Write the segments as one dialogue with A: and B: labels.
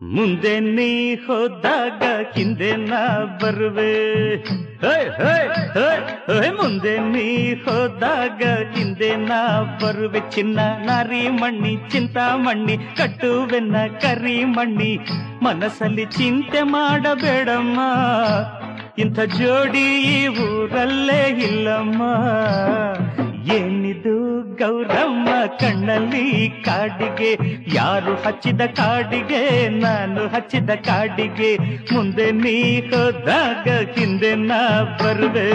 A: ಮುಂದೆ ನೀ ಹೋದಾಗ ಹಿಂದೆ ನಾ ಬರುವೆ. ಮುಂದೆ ನೀ ಹೋದಾಗ ಹಿಂದೆ ನಾ ಬರುವೆ. ಚಿನ್ನ ನಾರಿ ಮಣ್ಣಿ ಚಿಂತಾಮಣ್ಣಿ ಕಟ್ಟುವೆನ್ನ ಕರಿ ಮಣ್ಣಿ. ಮನಸ್ಸಲ್ಲಿ ಚಿಂತೆ ಮಾಡಬೇಡಮ್ಮ, ಇಂಥ ಜೋಡಿ ಈ ಊರಲ್ಲೇ ಇಲ್ಲಮ್ಮ. ಏನಿದು ಗೌರಮ್ಮ ಕಣ್ಣಲ್ಲಿ ಕಾಡಿಗೆ, ಯಾರು ಹಚ್ಚಿದ ಕಾಡಿಗೆ ನಾನು ಹಚ್ಚಿದ ಕಾಡಿಗೆ. ಮುಂದೆ ನೀ ಹೋದಾಗ ಹಿಂದೆ ನಾ ಬರುವೆ.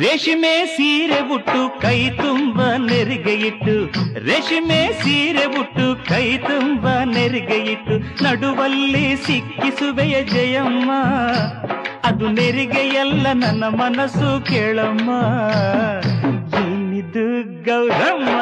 A: ರೇಷ್ಮೆ ಸೀರೆ ಉಟ್ಟು ಕೈ ತುಂಬ ನೆರಿಗೆ ಇಟ್ಟು, ರೇಷ್ಮೆ ಸೀರೆ ಉಟ್ಟು ಕೈ ತುಂಬ ನೆರಿಗೆ ಇಟ್ಟು, ನಡುವಲ್ಲಿ ಸಿಕ್ಕಿಸುವೆಯ ಜಯಮ್ಮ. ಅದು ನೆರಿಗೆಯಲ್ಲ ನನ್ನ ಮನಸ್ಸು ಕೇಳಮ್ಮ. ಏನಿದು ಗೌರಮ್ಮ